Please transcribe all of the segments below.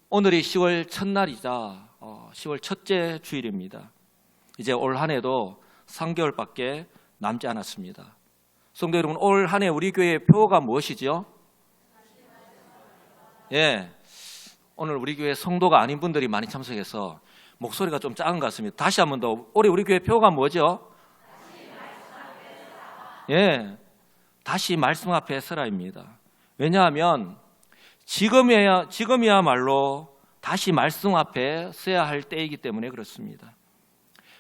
오늘이 10월 첫날이자 10월 첫째 주일입니다. 이제 올 한 해도 3개월밖에 남지 않았습니다. 성도 여러분, 올 한 해 우리 교회의 표어가 무엇이죠? 예, 오늘 우리 교회 성도가 아닌 분들이 많이 참석해서 목소리가 좀 작은 것 같습니다. 다시 한 번 더, 올해 우리 교회 표어가 뭐죠? 예, 다시 말씀 앞에 서라입니다. 왜냐하면 지금이야말로 다시 말씀 앞에 서야 할 때이기 때문에 그렇습니다.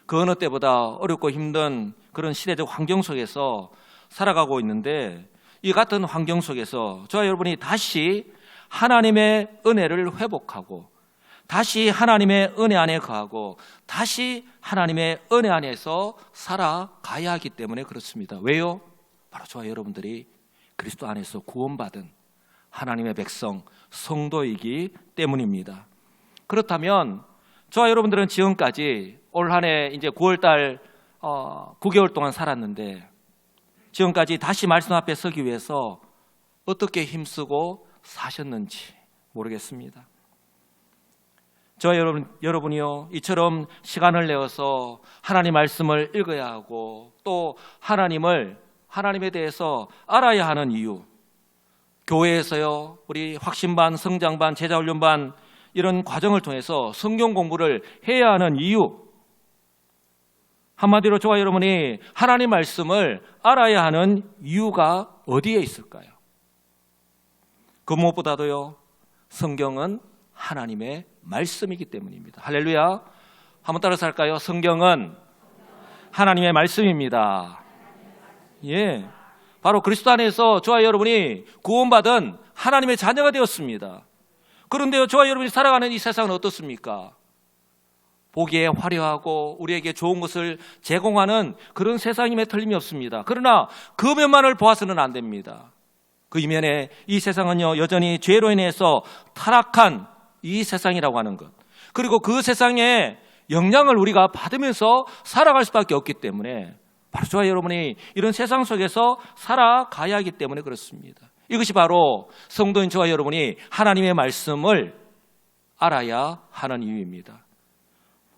그 어느 때보다 어렵고 힘든 그런 시대적 환경 속에서 살아가고 있는데, 이 같은 환경 속에서 저와 여러분이 다시 하나님의 은혜를 회복하고 다시 하나님의 은혜 안에 거하고 다시 하나님의 은혜 안에서 살아가야 하기 때문에 그렇습니다. 왜요? 바로 저와 여러분들이 그리스도 안에서 구원받은 하나님의 백성, 성도이기 때문입니다. 그렇다면 저와 여러분들은 지금까지 올 한 해 이제 9월달 9개월 동안 살았는데, 지금까지 다시 말씀 앞에 서기 위해서 어떻게 힘쓰고 사셨는지 모르겠습니다. 저와 여러분이요, 이처럼 시간을 내어서 하나님 말씀을 읽어야 하고 또 하나님에 대해서 알아야 하는 이유, 교회에서요, 우리 확신반, 성장반, 제자훈련반 이런 과정을 통해서 성경 공부를 해야 하는 이유, 한마디로 저와 여러분이 하나님 말씀을 알아야 하는 이유가 어디에 있을까요? 그 무엇보다도요, 성경은 하나님의 말씀이기 때문입니다. 할렐루야. 한번 따라서 할까요? 성경은 하나님의 말씀입니다. 예, 바로 그리스도 안에서 저와 여러분이 구원받은 하나님의 자녀가 되었습니다. 그런데요, 저와 여러분이 살아가는 이 세상은 어떻습니까? 보기에 화려하고 우리에게 좋은 것을 제공하는 그런 세상임에 틀림이 없습니다. 그러나 그 면만을 보아서는 안 됩니다. 그 이면에 이 세상은요, 여전히 죄로 인해서 타락한 이 세상이라고 하는 것, 그리고 그 세상의 영향을 우리가 받으면서 살아갈 수밖에 없기 때문에, 바로 저와 여러분이 이런 세상 속에서 살아가야 하기 때문에 그렇습니다. 이것이 바로 성도인 저와 여러분이 하나님의 말씀을 알아야 하는 이유입니다.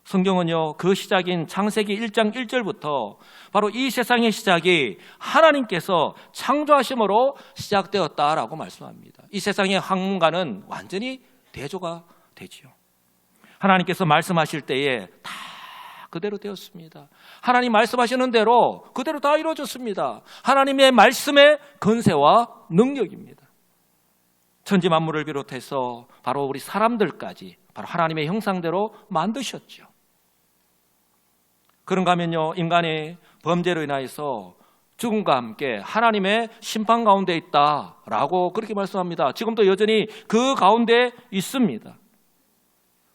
성경은요, 그 시작인 창세기 1장 1절부터 바로 이 세상의 시작이 하나님께서 창조하심으로 시작되었다라고 말씀합니다. 이 세상의 학문과는 완전히 대조가 되지요. 하나님께서 말씀하실 때에 다 그대로 되었습니다. 하나님 말씀하시는 대로 그대로 다 이루어졌습니다. 하나님의 말씀의 권세와 능력입니다. 천지 만물을 비롯해서 바로 우리 사람들까지 바로 하나님의 형상대로 만드셨죠. 그런가 하면요, 인간이 범죄로 인하여서 죽음과 함께 하나님의 심판 가운데 있다라고 그렇게 말씀합니다. 지금도 여전히 그 가운데 있습니다.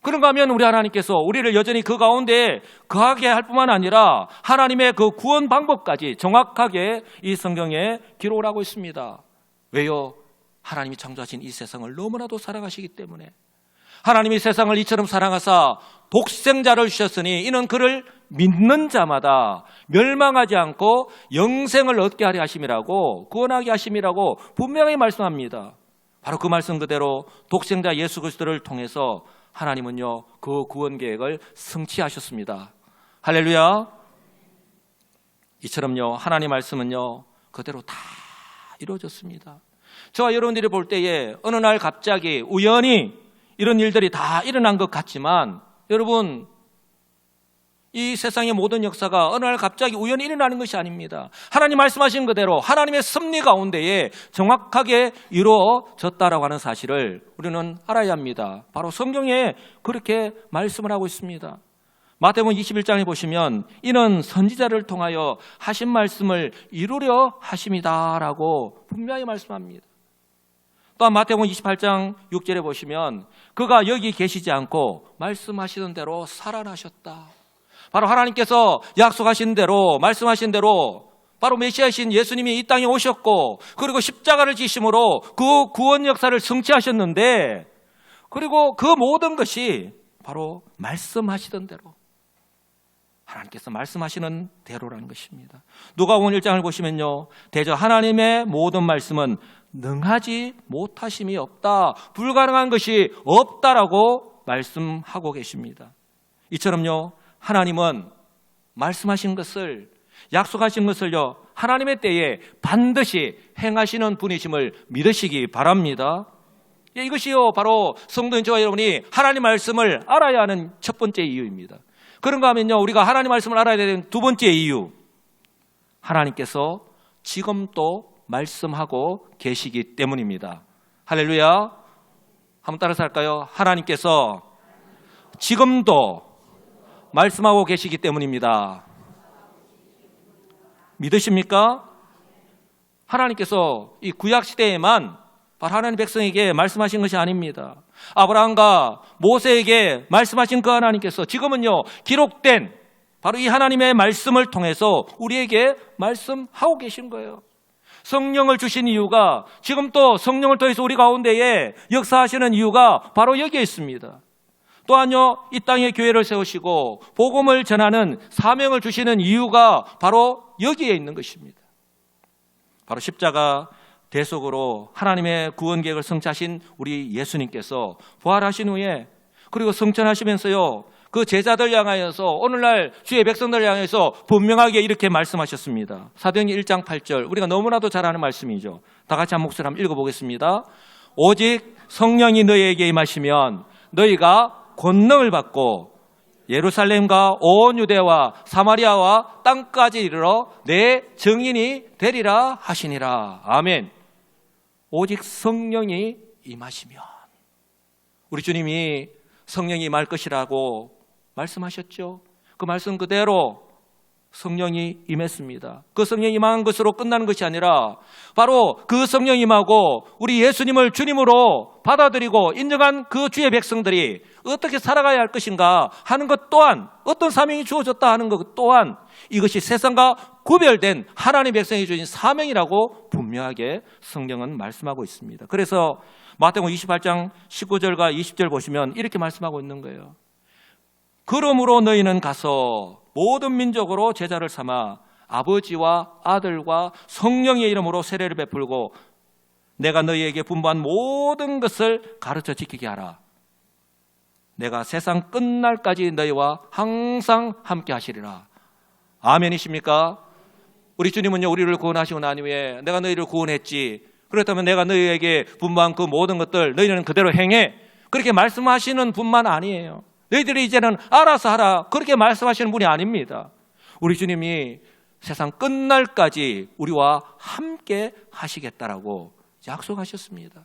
그런가 하면 우리 하나님께서 우리를 여전히 그 가운데 거하게 할 뿐만 아니라 하나님의 그 구원 방법까지 정확하게 이 성경에 기록을 하고 있습니다. 왜요? 하나님이 창조하신 이 세상을 너무나도 사랑하시기 때문에, 하나님이 세상을 이처럼 사랑하사 독생자를 주셨으니 이는 그를 믿는 자마다 멸망하지 않고 영생을 얻게 하려 하심이라고, 구원하게 하심이라고 분명히 말씀합니다. 바로 그 말씀 그대로 독생자 예수 그리스도를 통해서 하나님은요, 그 구원 계획을 성취하셨습니다. 할렐루야. 이처럼요, 하나님 말씀은요, 그대로 다 이루어졌습니다. 저와 여러분들이 볼 때에 어느 날 갑자기 우연히 이런 일들이 다 일어난 것 같지만, 여러분, 이 세상의 모든 역사가 어느 날 갑자기 우연히 일어나는 것이 아닙니다. 하나님 말씀하신 그대로 하나님의 섭리 가운데에 정확하게 이루어졌다라고 하는 사실을 우리는 알아야 합니다. 바로 성경에 그렇게 말씀을 하고 있습니다. 마태복음 21장에 보시면 이는 선지자를 통하여 하신 말씀을 이루려 하심이다라고 분명히 말씀합니다. 또한 마태복음 28장 6절에 보시면 그가 여기 계시지 않고 말씀하시던 대로 살아나셨다. 바로 하나님께서 약속하신 대로, 말씀하신 대로 바로 메시아이신 예수님이 이 땅에 오셨고, 그리고 십자가를 지심으로 그 구원 역사를 성취하셨는데, 그리고 그 모든 것이 바로 말씀하시던 대로, 하나님께서 말씀하시는 대로라는 것입니다. 누가복음 1장을 보시면요, 대저 하나님의 모든 말씀은 능하지 못하심이 없다, 불가능한 것이 없다라고 말씀하고 계십니다. 이처럼요, 하나님은 말씀하신 것을, 약속하신 것을요, 하나님의 때에 반드시 행하시는 분이심을 믿으시기 바랍니다. 이것이요, 바로 성도인 저와 여러분이 하나님 말씀을 알아야 하는 첫 번째 이유입니다. 그런가 하면요, 우리가 하나님 말씀을 알아야 되는 두 번째 이유, 하나님께서 지금도 말씀하고 계시기 때문입니다. 할렐루야. 한번 따라서 할까요? 하나님께서 지금도 말씀하고 계시기 때문입니다. 믿으십니까? 하나님께서 이 구약시대에만 바로 하나님 백성에게 말씀하신 것이 아닙니다. 아브라함과 모세에게 말씀하신 그 하나님께서 지금은요, 기록된 바로 이 하나님의 말씀을 통해서 우리에게 말씀하고 계신 거예요. 성령을 주신 이유가, 지금 또 성령을 통해서 우리 가운데에 역사하시는 이유가 바로 여기에 있습니다. 또한요, 이 땅에 교회를 세우시고 복음을 전하는 사명을 주시는 이유가 바로 여기에 있는 것입니다. 바로 십자가 대속으로 하나님의 구원 계획을 성취하신 우리 예수님께서 부활하신 후에, 그리고 성천하시면서요, 그 제자들 향하여서, 오늘날 주의 백성들 향해서 분명하게 이렇게 말씀하셨습니다. 사도행전 1장 8절, 우리가 너무나도 잘 아는 말씀이죠. 다 같이 한 목소리 한번 읽어보겠습니다. 오직 성령이 너희에게 임하시면 너희가 권능을 받고 예루살렘과 온 유대와 사마리아와 땅까지 이르러 내 증인이 되리라 하시니라. 아멘. 오직 성령이 임하시면, 우리 주님이 성령이 임할 것이라고 말씀하셨죠. 그 말씀 그대로 성령이 임했습니다. 그 성령이 임한 것으로 끝나는 것이 아니라 바로 그 성령이 임하고 우리 예수님을 주님으로 받아들이고 인정한 그 주의 백성들이 어떻게 살아가야 할 것인가 하는 것 또한, 어떤 사명이 주어졌다 하는 것 또한, 이것이 세상과 구별된 하나님의 백성이 주신 사명이라고 분명하게 성경은 말씀하고 있습니다. 그래서 마태복음 28장 19절과 20절 보시면 이렇게 말씀하고 있는 거예요. 그러므로 너희는 가서 모든 민족으로 제자를 삼아 아버지와 아들과 성령의 이름으로 세례를 베풀고 내가 너희에게 분부한 모든 것을 가르쳐 지키게 하라. 내가 세상 끝날까지 너희와 항상 함께 하시리라. 아멘이십니까? 우리 주님은요, 우리를 구원하시고 난 후에 내가 너희를 구원했지, 그렇다면 내가 너희에게 분부한 그 모든 것들 너희는 그대로 행해, 그렇게 말씀하시는 분만 아니에요. 너희들이 이제는 알아서 하라, 그렇게 말씀하시는 분이 아닙니다. 우리 주님이 세상 끝날까지 우리와 함께 하시겠다라고 약속하셨습니다.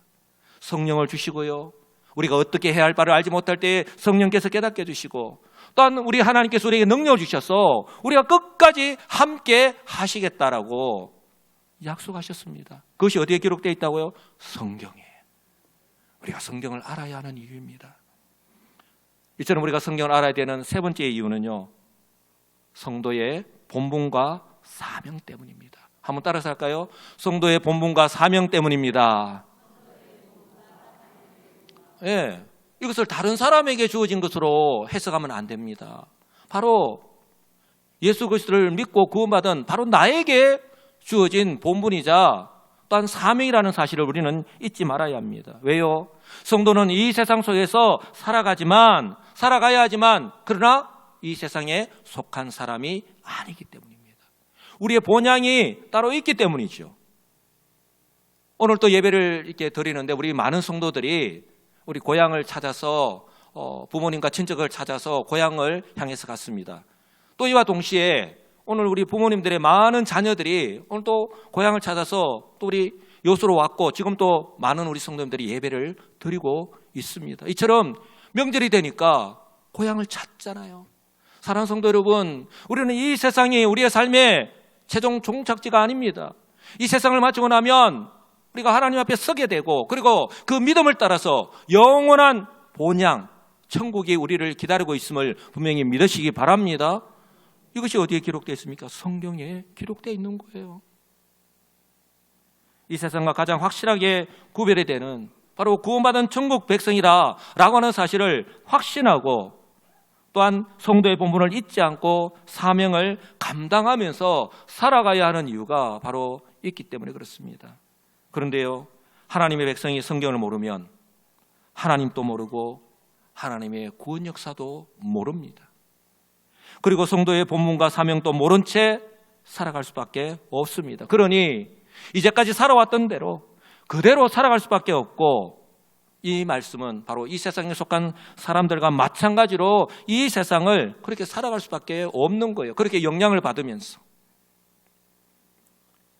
성령을 주시고요, 우리가 어떻게 해야 할 바를 알지 못할 때에 성령께서 깨닫게 해주시고, 또한 우리 하나님께서 우리에게 능력을 주셔서 우리가 끝까지 함께 하시겠다라고 약속하셨습니다. 그것이 어디에 기록되어 있다고요? 성경에. 우리가 성경을 알아야 하는 이유입니다. 이처럼 우리가 성경을 알아야 되는 세 번째 이유는요, 성도의 본분과 사명 때문입니다. 한번 따라서 할까요? 성도의 본분과 사명 때문입니다. 예, 이것을 다른 사람에게 주어진 것으로 해석하면 안 됩니다. 바로 예수 그리스도를 믿고 구원받은 바로 나에게 주어진 본분이자 또한 사명이라는 사실을 우리는 잊지 말아야 합니다. 왜요? 성도는 이 세상 속에서 살아가야 하지만 그러나 이 세상에 속한 사람이 아니기 때문입니다. 우리의 본향이 따로 있기 때문이죠. 오늘 또 예배를 이렇게 드리는데 우리 많은 성도들이 우리 고향을 찾아서 부모님과 친척을 찾아서 고향을 향해서 갔습니다. 또 이와 동시에 오늘 우리 부모님들의 많은 자녀들이 오늘 또 고향을 찾아서 또 우리 요소로 왔고 지금 또 많은 우리 성도님들이 예배를 드리고 있습니다. 이처럼 명절이 되니까 고향을 찾잖아요. 사랑하는 성도 여러분, 우리는 이 세상이 우리의 삶의 최종 종착지가 아닙니다. 이 세상을 마치고 나면 우리가 하나님 앞에 서게 되고, 그리고 그 믿음을 따라서 영원한 본향, 천국이 우리를 기다리고 있음을 분명히 믿으시기 바랍니다. 이것이 어디에 기록되어 있습니까? 성경에 기록되어 있는 거예요. 이 세상과 가장 확실하게 구별이 되는 바로 구원받은 천국 백성이라고 하는 사실을 확신하고, 또한 성도의 본분을 잊지 않고 사명을 감당하면서 살아가야 하는 이유가 바로 있기 때문에 그렇습니다. 그런데요, 하나님의 백성이 성경을 모르면 하나님도 모르고 하나님의 구원 역사도 모릅니다. 그리고 성도의 본분과 사명도 모른 채 살아갈 수밖에 없습니다. 그러니 이제까지 살아왔던 대로 그대로 살아갈 수밖에 없고, 이 말씀은 바로 이 세상에 속한 사람들과 마찬가지로 이 세상을 그렇게 살아갈 수밖에 없는 거예요. 그렇게 영향을 받으면서.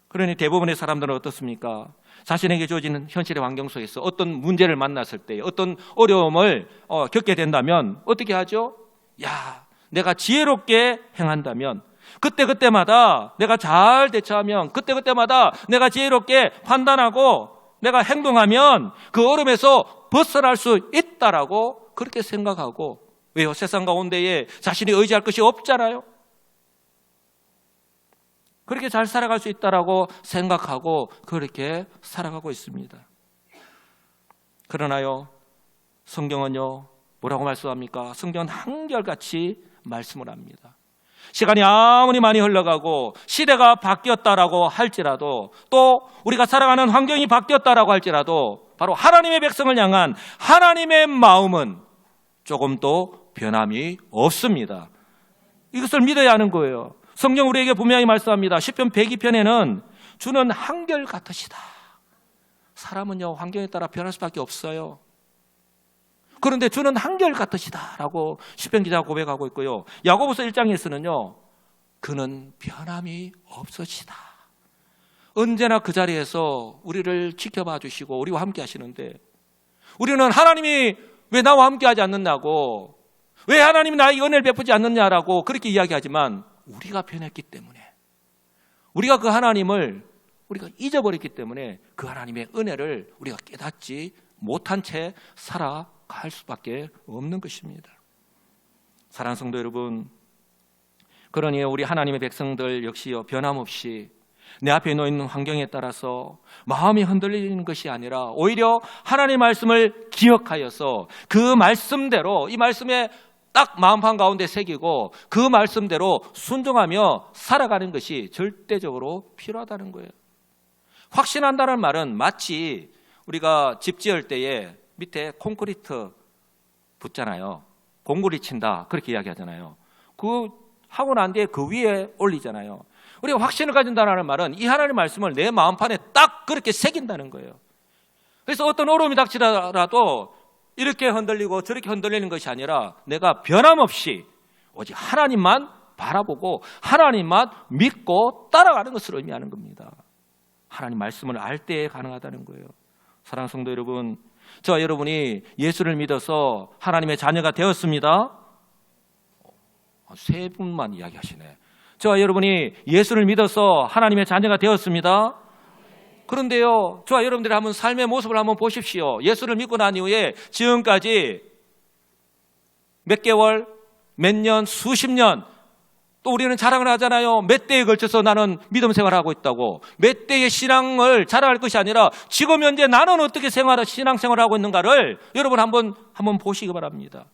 그러니 대부분의 사람들은 어떻습니까? 자신에게 주어지는 현실의 환경 속에서 어떤 문제를 만났을 때, 어떤 어려움을 겪게 된다면 어떻게 하죠? 야, 내가 지혜롭게 행한다면, 그때마다 내가 잘 대처하면, 그때마다 내가 지혜롭게 판단하고 내가 행동하면 그 어려움에서 벗어날 수 있다라고 그렇게 생각하고, 왜요? 세상 가운데에 자신이 의지할 것이 없잖아요. 그렇게 잘 살아갈 수 있다라고 생각하고 그렇게 살아가고 있습니다. 그러나요, 성경은요, 뭐라고 말씀합니까? 성경은 한결같이 말씀을 합니다. 시간이 아무리 많이 흘러가고 시대가 바뀌었다라고 할지라도, 또 우리가 살아가는 환경이 바뀌었다라고 할지라도 바로 하나님의 백성을 향한 하나님의 마음은 조금도 변함이 없습니다. 이것을 믿어야 하는 거예요. 성경 우리에게 분명히 말씀합니다. 시편 102편에는 주는 한결같으시다. 사람은요, 환경에 따라 변할 수밖에 없어요. 그런데 주는 한결같으시다라고 시편 기자가 고백하고 있고요. 야고보서 1장에서는요, 그는 변함이 없으시다. 언제나 그 자리에서 우리를 지켜봐 주시고 우리와 함께 하시는데, 우리는 하나님이 왜 나와 함께 하지 않느냐고, 왜 하나님이 나에게 은혜를 베푸지 않느냐라고 그렇게 이야기하지만, 우리가 변했기 때문에, 우리가 그 하나님을 우리가 잊어버렸기 때문에 그 하나님의 은혜를 우리가 깨닫지 못한 채 살아갈 수밖에 없는 것입니다. 사랑하는 성도 여러분, 그러니 우리 하나님의 백성들 역시요, 변함없이 내 앞에 놓인 환경에 따라서 마음이 흔들리는 것이 아니라 오히려 하나님의 말씀을 기억하여서 그 말씀대로, 이 말씀에 딱 마음판 가운데 새기고 그 말씀대로 순종하며 살아가는 것이 절대적으로 필요하다는 거예요. 확신한다는 말은 마치 우리가 집 지을 때에 밑에 콘크리트 붙잖아요. 공구리 친다, 그렇게 이야기하잖아요. 그 하고 난 뒤에 그 위에 올리잖아요. 우리가 확신을 가진다는 말은 이 하나님의 말씀을 내 마음판에 딱 그렇게 새긴다는 거예요. 그래서 어떤 어려움이 닥치더라도 이렇게 흔들리고 저렇게 흔들리는 것이 아니라 내가 변함없이 오직 하나님만 바라보고 하나님만 믿고 따라가는 것을 의미하는 겁니다. 하나님 말씀을 알 때에 가능하다는 거예요. 사랑하는 성도 여러분, 저와 여러분이 예수를 믿어서 하나님의 자녀가 되었습니다. 세 분만 이야기하시네. 저와 여러분이 예수를 믿어서 하나님의 자녀가 되었습니다. 그런데요, 저와 여러분들이 한번 삶의 모습을 한번 보십시오. 예수를 믿고 난 이후에 지금까지 몇 개월, 몇 년, 수십 년, 또 우리는 자랑을 하잖아요. 몇 대에 걸쳐서 나는 믿음 생활을 하고 있다고. 몇 대의 신앙을 자랑할 것이 아니라 지금 현재 나는 어떻게 신앙생활을 하고 있는가를 여러분 한번 보시기 바랍니다.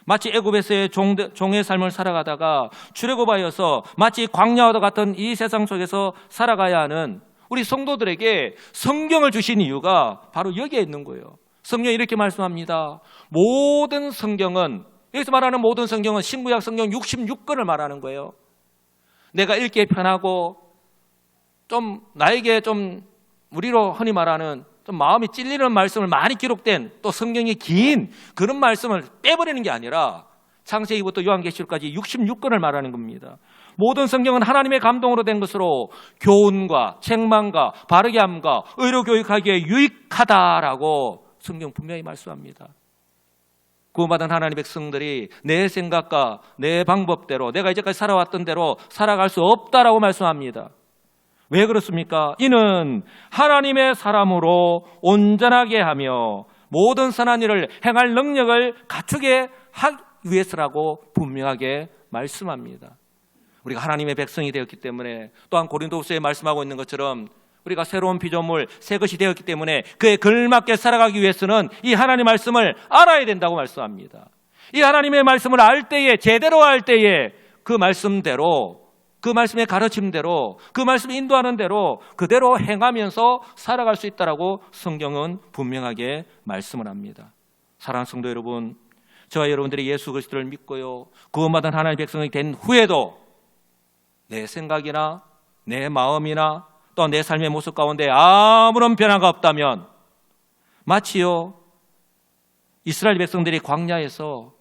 마치 애굽에서의 종의 삶을 살아가다가 출애굽하여서 마치 광야와 같은 이 세상 속에서 살아가야 하는 우리 성도들에게 성경을 주신 이유가 바로 여기에 있는 거예요. 성경이 이렇게 말씀합니다. 모든 성경은, 여기서 말하는 모든 성경은 신구약 성경 66권을 말하는 거예요. 내가 읽기에 편하고 좀 나에게 좀 우리로 흔히 말하는 좀 마음이 찔리는 말씀을 많이 기록된, 또 성경이 긴 그런 말씀을 빼버리는 게 아니라 창세기부터 요한계시록까지 66권을 말하는 겁니다. 모든 성경은 하나님의 감동으로 된 것으로 교훈과 책망과 바르게 함과 의로 교육하기에 유익하다라고 성경 분명히 말씀합니다. 구원받은 하나님의 백성들이 내 생각과 내 방법대로, 내가 이제까지 살아왔던 대로 살아갈 수 없다라고 말씀합니다. 왜 그렇습니까? 이는 하나님의 사람으로 온전하게 하며 모든 선한 일을 행할 능력을 갖추게 하기 위해서라고 분명하게 말씀합니다. 우리가 하나님의 백성이 되었기 때문에, 또한 고린도후서에 말씀하고 있는 것처럼 우리가 새로운 피조물, 새 것이 되었기 때문에 그에 걸맞게 살아가기 위해서는 이 하나님의 말씀을 알아야 된다고 말씀합니다. 이 하나님의 말씀을 알 때에, 제대로 알 때에 그 말씀대로 그 말씀의 가르침대로, 그 말씀이 인도하는 대로 그대로 행하면서 살아갈 수 있다라고 성경은 분명하게 말씀을 합니다. 사랑하는 성도 여러분, 저와 여러분들이 예수 그리스도를 믿고요, 구원받은 하나님의 백성이 된 후에도 내 생각이나 내 마음이나 또 내 삶의 모습 가운데 아무런 변화가 없다면 마치요 이스라엘 백성들이 광야에서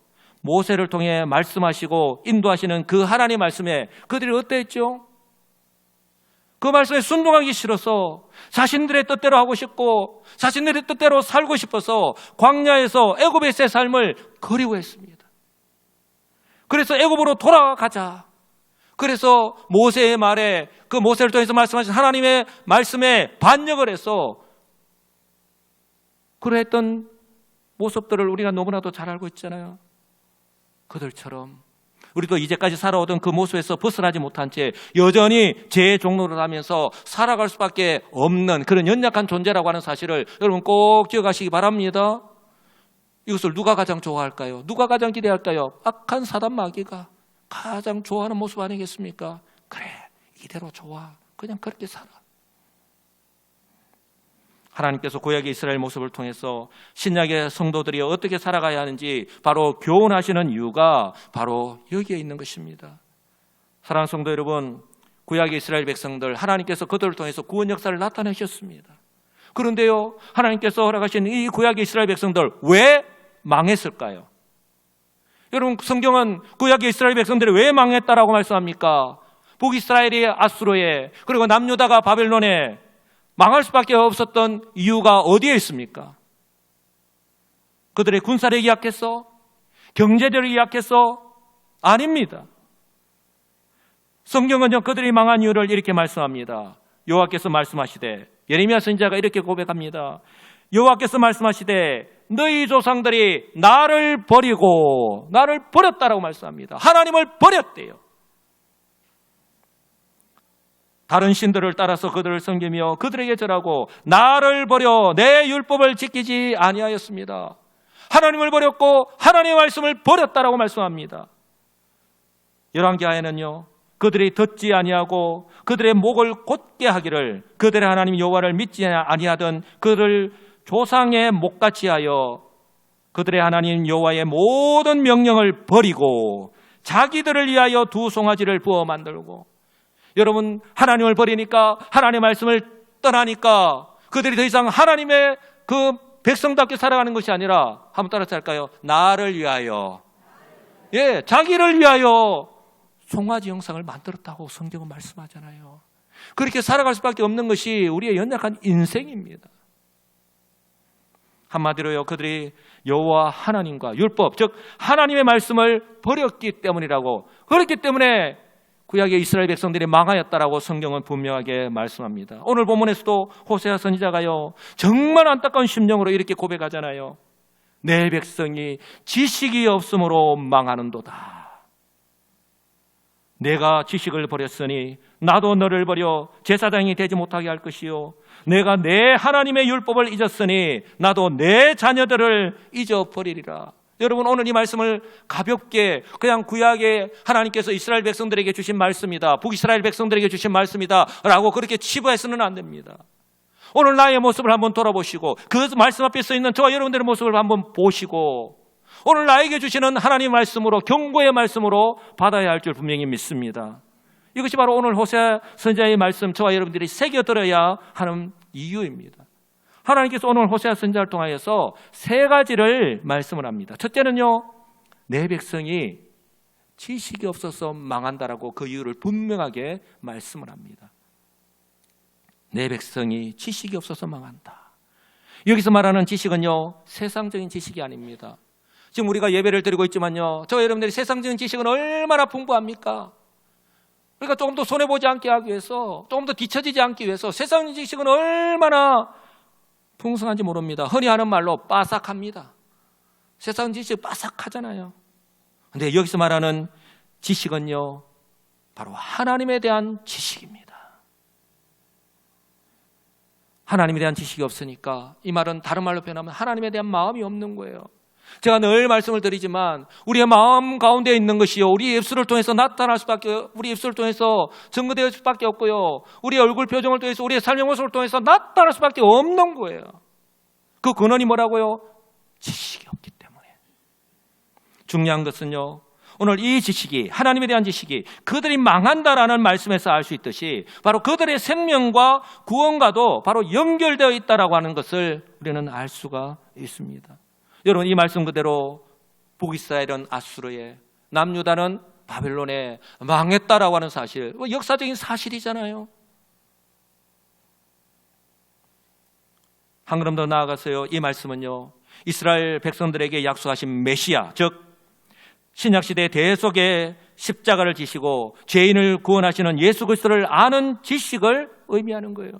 모세를 통해 말씀하시고 인도하시는 그 하나님 말씀에 그들이 어땠죠? 그 말씀에 순종하기 싫어서 자신들의 뜻대로 하고 싶고 자신들의 뜻대로 살고 싶어서 광야에서 애굽에서의 삶을 그리워했습니다. 그래서 애굽으로 돌아가자. 그래서 모세의 말에, 그 모세를 통해서 말씀하신 하나님의 말씀에 반역을 해서 그러했던 모습들을 우리가 너무나도 잘 알고 있잖아요. 그들처럼 우리도 이제까지 살아오던 그 모습에서 벗어나지 못한 채 여전히 죄의 종로를 하면서 살아갈 수밖에 없는 그런 연약한 존재라고 하는 사실을 여러분 꼭 기억하시기 바랍니다. 이것을 누가 가장 좋아할까요? 누가 가장 기대할까요? 악한 사단 마귀가 가장 좋아하는 모습 아니겠습니까? 그래, 이대로 좋아. 그냥 그렇게 살아. 하나님께서 구약의 이스라엘 모습을 통해서 신약의 성도들이 어떻게 살아가야 하는지 바로 교훈하시는 이유가 바로 여기에 있는 것입니다. 사랑하는 성도 여러분, 구약의 이스라엘 백성들, 하나님께서 그들을 통해서 구원 역사를 나타내셨습니다. 그런데요, 하나님께서 허락하신 이 구약의 이스라엘 백성들 왜 망했을까요? 여러분, 성경은 구약의 이스라엘 백성들이 왜 망했다라고 말씀합니까? 북이스라엘이 아수르에, 그리고 남유다가 바벨론에 망할 수밖에 없었던 이유가 어디에 있습니까? 그들의 군사력이 약해서? 경제력이 약해서? 아닙니다. 성경은요, 그들이 망한 이유를 이렇게 말씀합니다. 여호와께서 말씀하시되, 예레미야 선지자가 이렇게 고백합니다. 여호와께서 말씀하시되 너희 조상들이 나를 버리고 나를 버렸다라고 말씀합니다. 하나님을 버렸대요. 다른 신들을 따라서 그들을 섬기며 그들에게 절하고 나를 버려 내 율법을 지키지 아니하였습니다. 하나님을 버렸고 하나님의 말씀을 버렸다라고 말씀합니다. 열왕기하에는요, 그들이 듣지 아니하고 그들의 목을 곧게 하기를 그들의 하나님 여호와를 믿지 아니하던 그들을 조상의 목같이 하여 그들의 하나님 여호와의 모든 명령을 버리고 자기들을 위하여 두 송아지를 부어 만들고. 여러분, 하나님을 버리니까 하나님의 말씀을 떠나니까 그들이 더 이상 하나님의 그 백성답게 살아가는 것이 아니라, 한번 따라서 할까요? 나를 위하여, 자기를 위하여 송아지 형상을 만들었다고 성경은 말씀하잖아요. 그렇게 살아갈 수밖에 없는 것이 우리의 연약한 인생입니다. 한마디로요, 그들이 여호와 하나님과 율법, 즉 하나님의 말씀을 버렸기 때문이라고, 그렇기 때문에 구약의 이스라엘 백성들이 망하였다라고 성경은 분명하게 말씀합니다. 오늘 본문에서도 호세아 선지자가요, 정말 안타까운 심령으로 이렇게 고백하잖아요. 내 백성이 지식이 없으므로 망하는도다. 내가 지식을 버렸으니 나도 너를 버려 제사장이 되지 못하게 할 것이요, 내가 내 하나님의 율법을 잊었으니 나도 내 자녀들을 잊어버리리라. 여러분, 오늘 이 말씀을 가볍게 그냥 구약의 하나님께서 이스라엘 백성들에게 주신 말씀이다, 북이스라엘 백성들에게 주신 말씀이다 라고 그렇게 치부해서는 안 됩니다. 오늘 나의 모습을 한번 돌아보시고 그 말씀 앞에 서 있는 저와 여러분들의 모습을 한번 보시고 오늘 나에게 주시는 하나님의 말씀으로, 경고의 말씀으로 받아야 할 줄 분명히 믿습니다. 이것이 바로 오늘 호세아 선지자의 말씀, 저와 여러분들이 새겨들어야 하는 이유입니다. 하나님께서 오늘 호세아 선지자를 통하여서 세 가지를 말씀을 합니다. 첫째는요, 내 백성이 지식이 없어서 망한다라고 그 이유를 분명하게 말씀을 합니다. 내 백성이 지식이 없어서 망한다. 여기서 말하는 지식은요, 세상적인 지식이 아닙니다. 지금 우리가 예배를 드리고 있지만요, 저와 여러분들이 세상적인 지식은 얼마나 풍부합니까? 그러니까 조금 더 손해보지 않게 하기 위해서, 조금 더 뒤처지지 않기 위해서 세상적인 지식은 얼마나 풍성한지 모릅니다. 흔히 하는 말로 빠삭합니다. 세상 지식 빠삭하잖아요. 그런데 여기서 말하는 지식은요, 바로 하나님에 대한 지식입니다. 하나님에 대한 지식이 없으니까, 이 말은 다른 말로 표현하면 하나님에 대한 마음이 없는 거예요. 제가 늘 말씀을 드리지만 우리의 마음 가운데 있는 것이요, 우리 입술을 통해서 나타날 수밖에, 우리 입술을 통해서 증거될 수밖에 없고요, 우리의 얼굴 표정을 통해서, 우리의 삶의 모습을 통해서 나타날 수밖에 없는 거예요. 그 근원이 뭐라고요? 지식이 없기 때문에. 중요한 것은요, 오늘 이 지식이, 하나님에 대한 지식이 그들이 망한다라는 말씀에서 알 수 있듯이 바로 그들의 생명과 구원과도 바로 연결되어 있다라고 하는 것을 우리는 알 수가 있습니다. 여러분, 이 말씀 그대로 북이스라엘은 아수르에, 남유다는 바벨론에 망했다라고 하는 사실, 역사적인 사실이잖아요. 한 걸음 더 나아가서요, 이 말씀은요, 이스라엘 백성들에게 약속하신 메시아, 즉 신약시대 대속의 십자가를 지시고 죄인을 구원하시는 예수 그리스도를 아는 지식을 의미하는 거예요.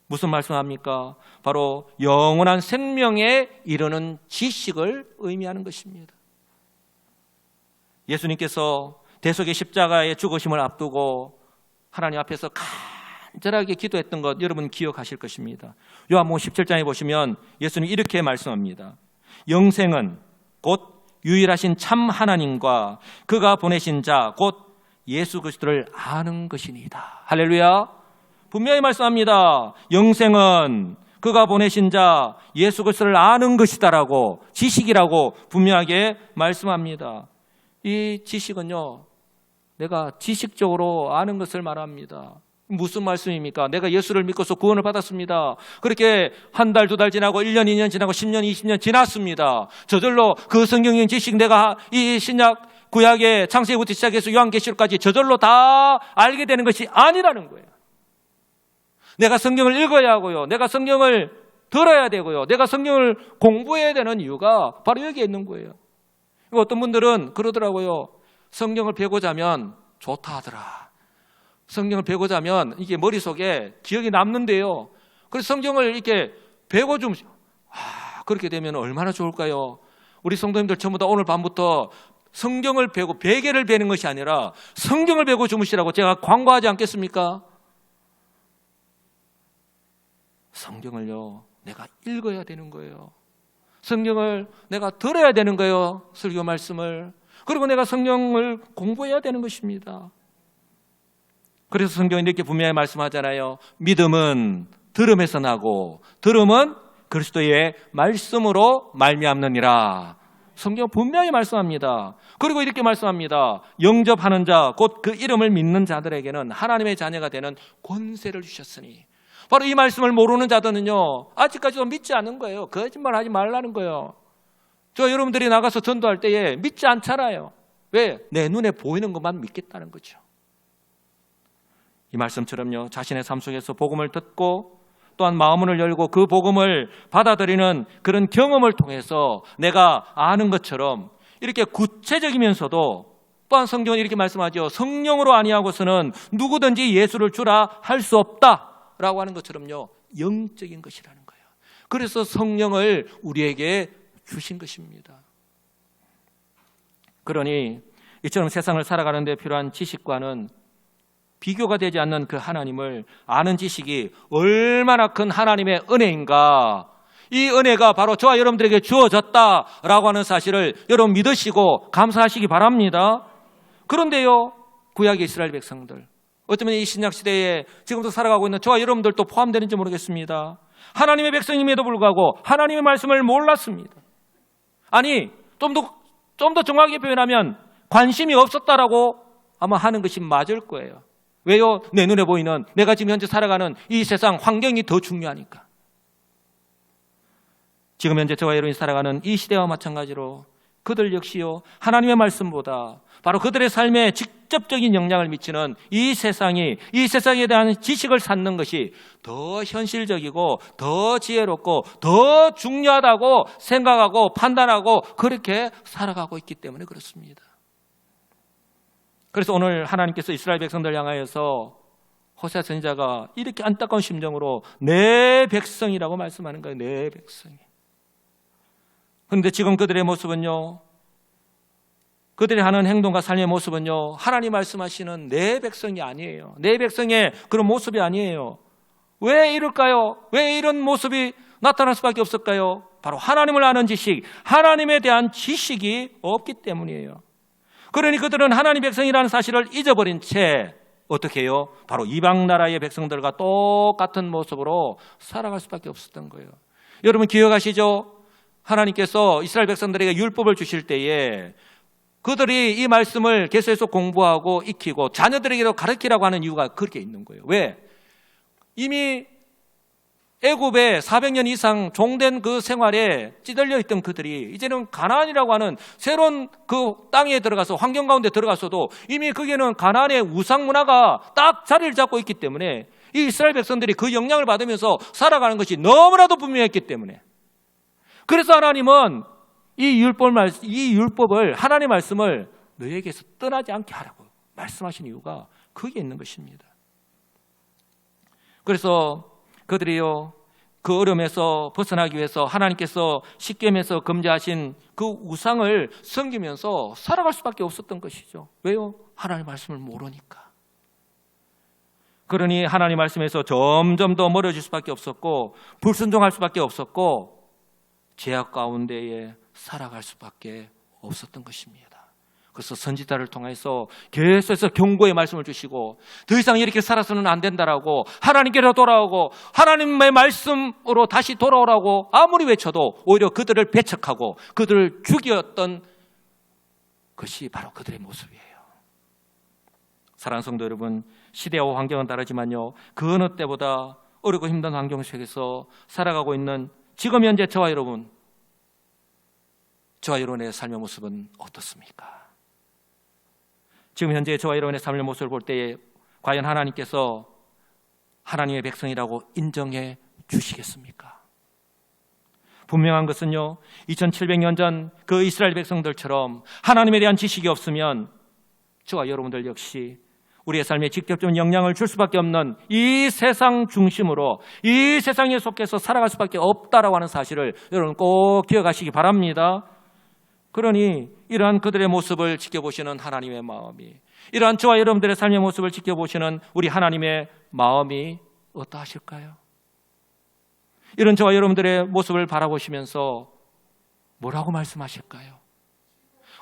무슨 말씀합니까? 바로 영원한 생명에 이르는 지식을 의미하는 것입니다. 예수님께서 대속의 십자가의 죽으심을 앞두고 하나님 앞에서 간절하게 기도했던 것 여러분 기억하실 것입니다. 요한복음 17장에 보시면 예수님 이렇게 말씀합니다. 영생은 곧 유일하신 참 하나님과 그가 보내신 자 곧 예수 그리스도를 아는 것이니이다. 할렐루야. 분명히 말씀합니다. 영생은 그가 보내신 자 예수 그리스도를 아는 것이다라고, 지식이라고 분명하게 말씀합니다. 이 지식은요, 내가 지식적으로 아는 것을 말합니다. 무슨 말씀입니까? 내가 예수를 믿고서 구원을 받았습니다. 그렇게 한 달, 두 달 지나고 1년, 2년 지나고 10년, 20년 지났습니다. 저절로 그 성경적인 지식, 내가 이 신약 구약의 창세기부터 시작해서 요한계시록까지 저절로 다 알게 되는 것이 아니라는 거예요. 내가 성경을 읽어야 하고요, 내가 성경을 들어야 되고요, 내가 성경을 공부해야 되는 이유가 바로 여기에 있는 거예요. 어떤 분들은 그러더라고요. 성경을 배우고자 하면 좋다 하더라. 성경을 배우고자 하면 이게 머릿속에 기억이 남는데요. 그래서 성경을 이렇게 배워 주면, 그렇게 되면 얼마나 좋을까요? 우리 성도님들 전부 다 오늘 밤부터 성경을 배우고 베개를 베는 것이 아니라 성경을 배우고 주무시라고 제가 광고하지 않겠습니까? 성경을요, 내가 읽어야 되는 거예요. 성경을 내가 들어야 되는 거예요. 설교 말씀을. 그리고 내가 성경을 공부해야 되는 것입니다. 그래서 성경이 이렇게 분명히 말씀하잖아요. 믿음은 들음에서 나고 들음은 그리스도의 말씀으로 말미암느니라. 성경 분명히 말씀합니다. 그리고 이렇게 말씀합니다. 영접하는 자, 곧 그 이름을 믿는 자들에게는 하나님의 자녀가 되는 권세를 주셨으니. 바로 이 말씀을 모르는 자들은요, 아직까지도 믿지 않는 거예요. 거짓말하지 말라는 거예요. 저 여러분들이 나가서 전도할 때에 믿지 않잖아요. 왜? 내 눈에 보이는 것만 믿겠다는 거죠. 이 말씀처럼요, 자신의 삶 속에서 복음을 듣고 또한 마음을 열고 그 복음을 받아들이는 그런 경험을 통해서 내가 아는 것처럼 이렇게 구체적이면서도 또한 성경은 이렇게 말씀하죠. 성령으로 아니하고서는 누구든지 예수를 주라 할 수 없다라고 하는 것처럼요, 영적인 것이라는 거예요. 그래서 성령을 우리에게 주신 것입니다. 그러니 이처럼 세상을 살아가는 데 필요한 지식과는 비교가 되지 않는 그 하나님을 아는 지식이 얼마나 큰 하나님의 은혜인가, 이 은혜가 바로 저와 여러분들에게 주어졌다라고 하는 사실을 여러분 믿으시고 감사하시기 바랍니다. 그런데요, 구약의 이스라엘 백성들, 어쩌면 이 신약시대에 지금도 살아가고 있는 저와 여러분들도 포함되는지 모르겠습니다. 하나님의 백성임에도 불구하고 하나님의 말씀을 몰랐습니다. 아니, 좀 더 정확하게 표현하면 관심이 없었다라고 아마 하는 것이 맞을 거예요. 왜요? 내 눈에 보이는, 내가 지금 현재 살아가는 이 세상 환경이 더 중요하니까. 지금 현재 저와 여러분이 살아가는 이 시대와 마찬가지로 그들 역시요, 하나님의 말씀보다 바로 그들의 삶에 직접적인 영향을 미치는 이 세상에 대한 지식을 쌓는 것이 더 현실적이고 더 지혜롭고 더 중요하다고 생각하고 판단하고 그렇게 살아가고 있기 때문에 그렇습니다. 그래서 오늘 하나님께서 이스라엘 백성들 향하여서 호세아 선지자가 이렇게 안타까운 심정으로 내 백성이라고 말씀하는 거예요. 내 백성이. 그런데 지금 그들의 모습은요, 그들이 하는 행동과 삶의 모습은요, 하나님 말씀하시는 내 백성이 아니에요. 내 백성의 그런 모습이 아니에요. 왜 이럴까요? 왜 이런 모습이 나타날 수밖에 없을까요? 바로 하나님을 아는 지식, 하나님에 대한 지식이 없기 때문이에요. 그러니 그들은 하나님 백성이라는 사실을 잊어버린 채 어떻게 해요? 바로 이방 나라의 백성들과 똑같은 모습으로 살아갈 수밖에 없었던 거예요. 여러분 기억하시죠? 하나님께서 이스라엘 백성들에게 율법을 주실 때에 그들이 이 말씀을 계속해서 공부하고 익히고 자녀들에게도 가르치라고 하는 이유가 그렇게 있는 거예요. 왜? 이미 애굽에 400년 이상 종된 그 생활에 찌들려 있던 그들이 이제는 가나안이라고 하는 새로운 그 땅에 들어가서 환경 가운데 들어가서도 이미 거기에는 가나안의 우상 문화가 딱 자리를 잡고 있기 때문에 이 이스라엘 백성들이 그 영향을 받으면서 살아가는 것이 너무나도 분명했기 때문에, 그래서 하나님은 이 율법을 하나님의 말씀을 너에게서 떠나지 않게 하라고 말씀하신 이유가 거기에 있는 것입니다. 그래서 그들이요, 그 어려움에서 벗어나기 위해서 하나님께서 십계명에서 금지하신 그 우상을 섬기면서 살아갈 수밖에 없었던 것이죠. 왜요? 하나님의 말씀을 모르니까. 그러니 하나님의 말씀에서 점점 더 멀어질 수밖에 없었고 불순종할 수밖에 없었고 죄악 가운데에 살아갈 수밖에 없었던 것입니다. 그래서 선지자를 통해서 계속해서 경고의 말씀을 주시고 더 이상 이렇게 살아서는 안 된다라고, 하나님께로 돌아오고 하나님의 말씀으로 다시 돌아오라고 아무리 외쳐도 오히려 그들을 배척하고 그들을 죽였던 것이 바로 그들의 모습이에요. 사랑하는 성도 여러분, 시대와 환경은 다르지만요, 그 어느 때보다 어렵고 힘든 환경 속에서 살아가고 있는 지금 현재 저와 여러분의 삶의 모습은 어떻습니까? 지금 현재 저와 여러분의 삶의 모습을 볼 때에 과연 하나님께서 하나님의 백성이라고 인정해 주시겠습니까? 분명한 것은요, 2700년 전 그 이스라엘 백성들처럼 하나님에 대한 지식이 없으면 저와 여러분들 역시 우리의 삶에 직접적인 영향을 줄 수밖에 없는 이 세상 중심으로 이 세상에 속해서 살아갈 수밖에 없다라고 하는 사실을 여러분 꼭 기억하시기 바랍니다. 그러니 이러한 그들의 모습을 지켜보시는 하나님의 마음이, 이러한 저와 여러분들의 삶의 모습을 지켜보시는 우리 하나님의 마음이 어떠하실까요? 이런 저와 여러분들의 모습을 바라보시면서 뭐라고 말씀하실까요?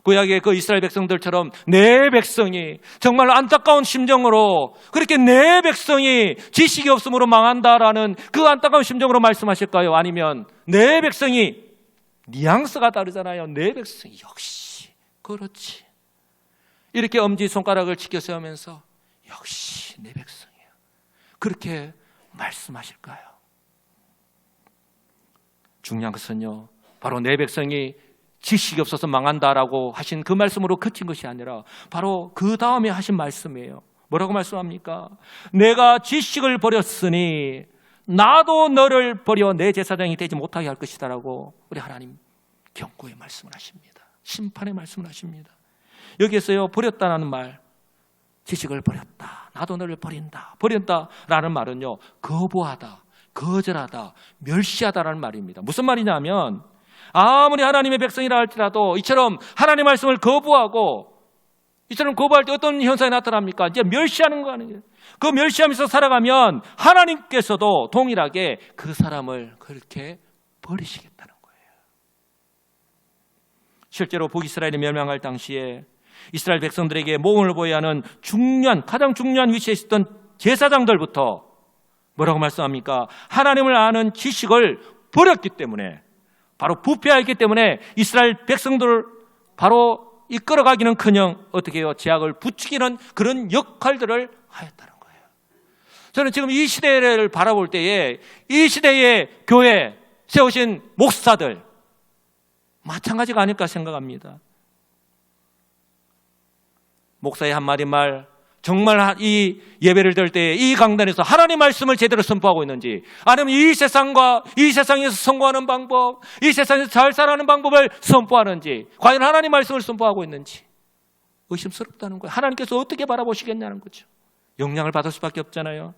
구약의 그 이스라엘 백성들처럼 내 백성이 정말 안타까운 심정으로, 그렇게 내 백성이 지식이 없음으로 망한다라는 그 안타까운 심정으로 말씀하실까요? 아니면 내 백성이, 뉘앙스가 다르잖아요. 내 백성이 역시 그렇지, 이렇게 엄지손가락을 치켜 세우면서 역시 내 백성이야, 그렇게 말씀하실까요? 중요한 것은요, 바로 내 백성이 지식이 없어서 망한다라고 하신 그 말씀으로 그친 것이 아니라 바로 그 다음에 하신 말씀이에요. 뭐라고 말씀합니까? 내가 지식을 버렸으니 나도 너를 버려 내 제사장이 되지 못하게 할 것이다라고 우리 하나님 경고의 말씀을 하십니다. 심판의 말씀을 하십니다. 여기에서요, 버렸다는 말, 지식을 버렸다, 나도 너를 버린다라는 말은요, 거부하다, 거절하다, 멸시하다라는 말입니다. 무슨 말이냐면 아무리 하나님의 백성이라 할지라도 이처럼 하나님의 말씀을 거부하고, 이처럼 거부할 때 어떤 현상이 나타납니까? 이제 멸시하는 거 아니에요. 그 멸시하면서 살아가면 하나님께서도 동일하게 그 사람을 그렇게 버리시겠다는 거예요. 실제로 북이스라엘이 멸망할 당시에 이스라엘 백성들에게 모범을 보여야 하는 가장 중요한 위치에 있었던 제사장들부터 뭐라고 말씀합니까? 하나님을 아는 지식을 버렸기 때문에, 바로 부패하였기 때문에 이스라엘 백성들을 바로 이끌어가기는커녕 어떻게 해요? 제약을 부추기는 그런 역할들을 하였다는 거예요. 저는 지금 이 시대를 바라볼 때에 이 시대의 교회 세우신 목사들 마찬가지가 아닐까 생각합니다. 목사의 한마디 말, 정말 이 예배를 드릴 때 이 강단에서 하나님의 말씀을 제대로 선포하고 있는지, 아니면 이 세상에서 선거하는 방법, 이 세상에서 잘 살아가는 방법을 선포하는지, 과연 하나님의 말씀을 선포하고 있는지 의심스럽다는 거예요. 하나님께서 어떻게 바라보시겠냐는 거죠. 영향을 받을 수밖에 없잖아요.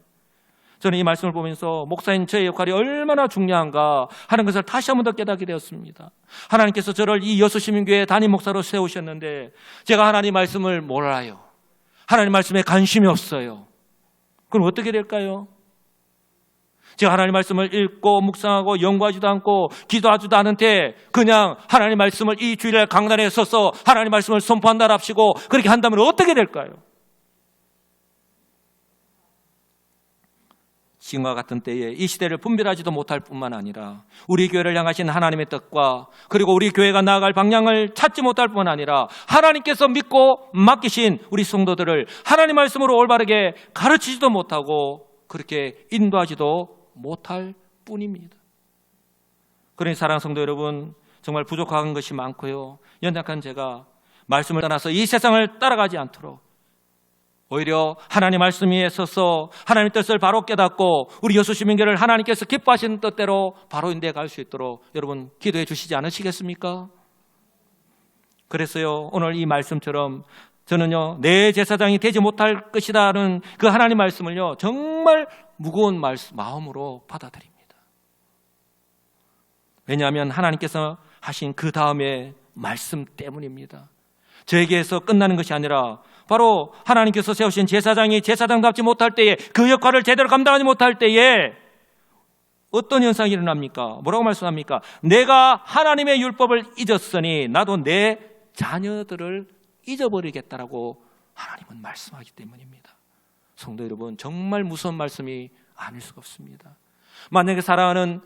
저는 이 말씀을 보면서 목사인 저의 역할이 얼마나 중요한가 하는 것을 다시 한 번 더 깨닫게 되었습니다. 하나님께서 저를 이 여수시민교회 담임 목사로 세우셨는데 제가 하나님 말씀을 몰라요. 하나님 말씀에 관심이 없어요. 그럼 어떻게 될까요? 제가 하나님 말씀을 읽고 묵상하고 연구하지도 않고 기도하지도 않은데 그냥 하나님 말씀을 이 주일날 강단에 서서 하나님 말씀을 선포한다랍시고 그렇게 한다면 어떻게 될까요? 지금과 같은 때에 이 시대를 분별하지도 못할 뿐만 아니라 우리 교회를 향하신 하나님의 뜻과 그리고 우리 교회가 나아갈 방향을 찾지 못할 뿐만 아니라 하나님께서 믿고 맡기신 우리 성도들을 하나님 말씀으로 올바르게 가르치지도 못하고 그렇게 인도하지도 못할 뿐입니다. 그러니 사랑하는 성도 여러분, 정말 부족한 것이 많고요, 연약한 제가 말씀을 떠나서 이 세상을 따라가지 않도록 오히려 하나님 말씀 위에 서서 하나님의 뜻을 바로 깨닫고 우리 여수 시민교회를 하나님께서 기뻐하시는 뜻대로 바로 인도해 갈 수 있도록 여러분 기도해 주시지 않으시겠습니까? 그래서요, 오늘 이 말씀처럼 저는요, 내 제사장이 되지 못할 것이라는 그 하나님 말씀을요, 정말 무거운 마음으로 받아들입니다. 왜냐하면 하나님께서 하신 그 다음에 말씀 때문입니다. 저에게서 끝나는 것이 아니라 바로 하나님께서 세우신 제사장이 제사장답지 못할 때에 그 역할을 제대로 감당하지 못할 때에 어떤 현상이 일어납니까? 뭐라고 말씀합니까? 내가 하나님의 율법을 잊었으니 나도 내 자녀들을 잊어버리겠다라고 하나님은 말씀하기 때문입니다. 성도 여러분, 정말 무서운 말씀이 아닐 수가 없습니다. 만약에 사랑하는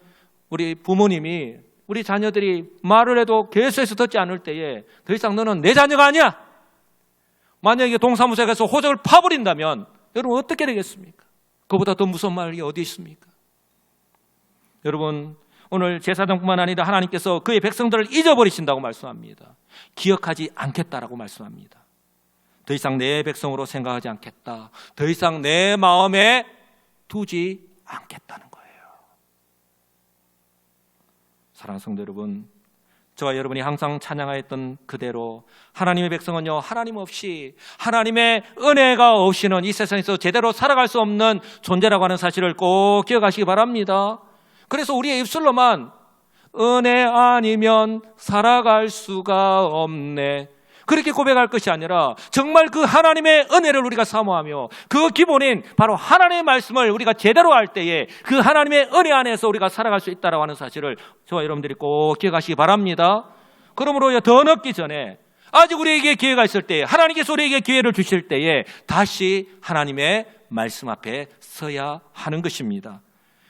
우리 부모님이 우리 자녀들이 말을 해도 계속해서 듣지 않을 때에 더 이상 너는 내 자녀가 아니야, 만약에 동사무소에 가서 호적을 파버린다면 여러분 어떻게 되겠습니까? 그보다 더 무서운 말이 어디 있습니까? 여러분, 오늘 제사장뿐만 아니라 하나님께서 그의 백성들을 잊어버리신다고 말씀합니다. 기억하지 않겠다라고 말씀합니다. 더 이상 내 백성으로 생각하지 않겠다, 더 이상 내 마음에 두지 않겠다는 거예요. 사랑하는 성도 여러분, 저와 여러분이 항상 찬양하였던 그대로 하나님의 백성은요, 하나님 없이, 하나님의 은혜가 없이는 이 세상에서 제대로 살아갈 수 없는 존재라고 하는 사실을 꼭 기억하시기 바랍니다. 그래서 우리의 입술로만 은혜 아니면 살아갈 수가 없네, 그렇게 고백할 것이 아니라 정말 그 하나님의 은혜를 우리가 사모하며 그 기본인 바로 하나님의 말씀을 우리가 제대로 할 때에 그 하나님의 은혜 안에서 우리가 살아갈 수 있다고 하는 사실을 저와 여러분들이 꼭 기억하시기 바랍니다. 그러므로 더 늦기 전에, 아직 우리에게 기회가 있을 때에, 하나님께서 우리에게 기회를 주실 때에 다시 하나님의 말씀 앞에 서야 하는 것입니다.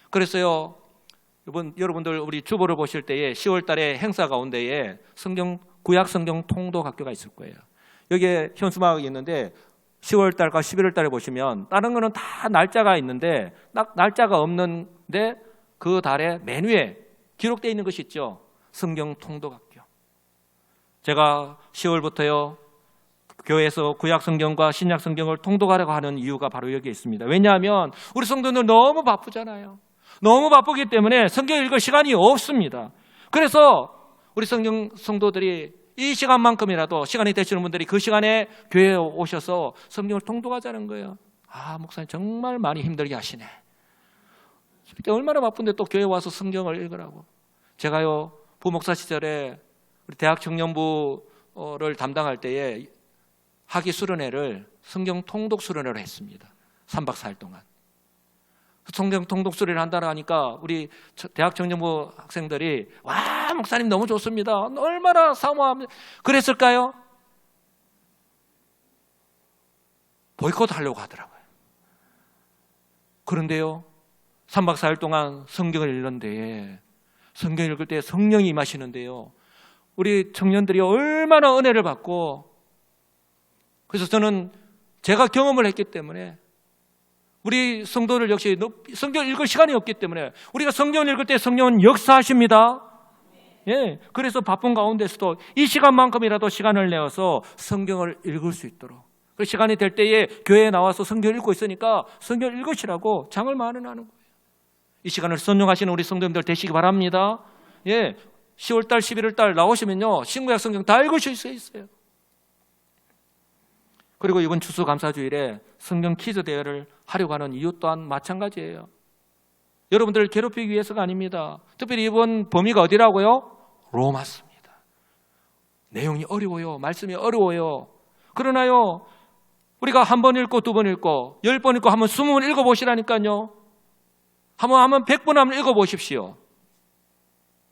그래서요, 여러분들 우리 주보를 보실 때에 10월 달에 행사 가운데에 구약 성경 통독 학교가 있을 거예요. 여기에 현수막이 있는데 10월 달과 11월 달에 보시면 다른 거는 다 날짜가 있는데 딱 날짜가 없는데 그 달에 맨 위에 기록되어 있는 것이 있죠. 성경 통독 학교. 제가 10월부터요, 교회에서 구약 성경과 신약 성경을 통독하려고 하는 이유가 바로 여기에 있습니다. 왜냐하면 우리 성도들 너무 바쁘잖아요. 너무 바쁘기 때문에 성경 읽을 시간이 없습니다. 그래서 우리 성도들이 이 시간만큼이라도 시간이 되시는 분들이 그 시간에 교회에 오셔서 성경을 통독하자는 거예요. 아, 목사님 정말 많이 힘들게 하시네. 얼마나 바쁜데 또 교회에 와서 성경을 읽으라고. 제가요, 부목사 시절에 우리 대학 청년부를 담당할 때에 학위 수련회를 성경 통독 수련회로 했습니다. 3박 4일 동안. 성경 통독 수련을 한다고 하니까 우리 대학 청년부 학생들이 와, 목사님 너무 좋습니다, 얼마나 사모합니다, 그랬을까요? 보이콧 하려고 하더라고요. 그런데요, 3박 4일 동안 성경을 읽는데, 성경 읽을 때 성령이 임하시는데요, 우리 청년들이 얼마나 은혜를 받고, 그래서 저는 제가 경험을 했기 때문에 우리 성도들 역시 성경 읽을 시간이 없기 때문에 우리가 성경을 읽을 때 성령은 역사하십니다. 예, 그래서 바쁜 가운데서도 이 시간만큼이라도 시간을 내어서 성경을 읽을 수 있도록, 그 시간이 될 때에 교회에 나와서 성경 읽고 있으니까 성경 읽으시라고 장을 마련하는 거예요. 이 시간을 선용하시는 우리 성도님들 되시기 바랍니다. 예, 10월달 11월달 나오시면요, 신구약 성경 다 읽으실 수 있어요. 그리고 이번 추수감사주일에 성경 퀴즈 대회를 하려고 하는 이유 또한 마찬가지예요. 여러분들을 괴롭히기 위해서가 아닙니다. 특별히 이번 범위가 어디라고요? 로마서입니다. 내용이 어려워요. 말씀이 어려워요. 그러나요, 우리가 한 번 읽고 두 번 읽고 10번 읽고 한번 20번 읽어보시라니까요. 한번 100번 한번 읽어보십시오.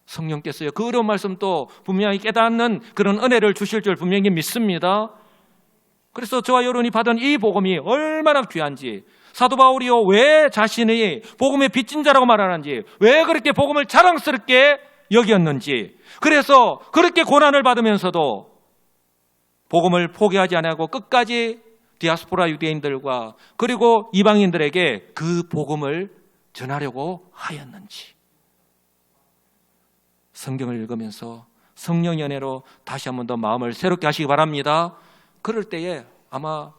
성령께서요, 그 어려운 말씀 또 분명히 깨닫는 그런 은혜를 주실 줄 분명히 믿습니다. 그래서 저와 여러분이 받은 이 복음이 얼마나 귀한지, 사도 바울이요 왜 자신이 복음의 빚진 자라고 말하는지, 왜 그렇게 복음을 자랑스럽게 여겼는지, 그래서 그렇게 고난을 받으면서도 복음을 포기하지 않고 끝까지 디아스포라 유대인들과 그리고 이방인들에게 그 복음을 전하려고 하였는지, 성경을 읽으면서 성령의 은혜로 다시 한 번 더 마음을 새롭게 하시기 바랍니다. 그럴 때에 아마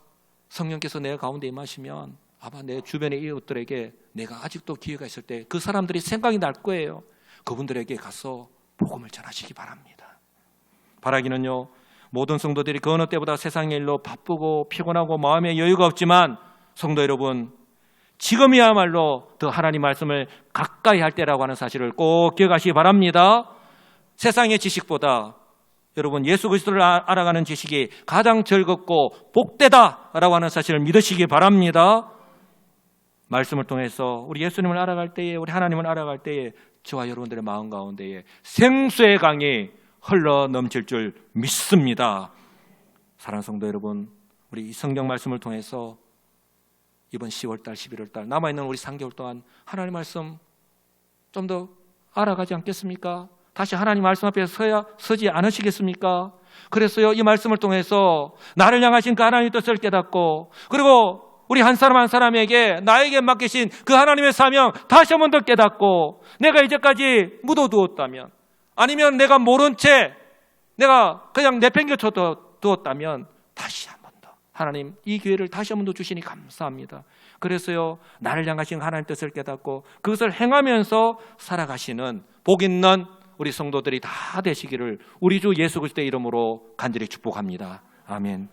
성령께서 내 가운데 임하시면 아마 내 주변의 이웃들에게 내가 아직도 기회가 있을 때 그 사람들이 생각이 날 거예요. 그분들에게 가서 복음을 전하시기 바랍니다. 바라기는요, 모든 성도들이 그 어느 때보다 세상의 일로 바쁘고 피곤하고 마음에 여유가 없지만 성도 여러분, 지금이야말로 더 하나님 말씀을 가까이 할 때라고 하는 사실을 꼭 기억하시기 바랍니다. 세상의 지식보다 여러분 예수 그리스도를 알아가는 지식이 가장 즐겁고 복되다라고 하는 사실을 믿으시기 바랍니다. 말씀을 통해서 우리 예수님을 알아갈 때에, 우리 하나님을 알아갈 때에 저와 여러분들의 마음 가운데에 생수의 강이 흘러 넘칠 줄 믿습니다. 사랑하는 성도 여러분, 우리 이 성경 말씀을 통해서 이번 10월달, 11월달 남아있는 우리 3개월 동안 하나님 말씀 좀 더 알아가지 않겠습니까? 다시 하나님 말씀 앞에 서지 않으시겠습니까? 그래서요, 이 말씀을 통해서 나를 향하신 그 하나님의 뜻을 깨닫고, 그리고 우리 한 사람 한 사람에게 나에게 맡기신 그 하나님의 사명 다시 한 번 더 깨닫고, 내가 이제까지 묻어두었다면, 아니면 내가 모른 채 내가 그냥 내팽개쳐 두었다면 다시 한 번 더 하나님 이 기회를 다시 한 번 더 주시니 감사합니다. 그래서요, 나를 향하신 하나님의 뜻을 깨닫고 그것을 행하면서 살아가시는 복 있는 우리 성도들이 다 되시기를 우리 주 예수 그리스도의 이름으로 간절히 축복합니다. 아멘.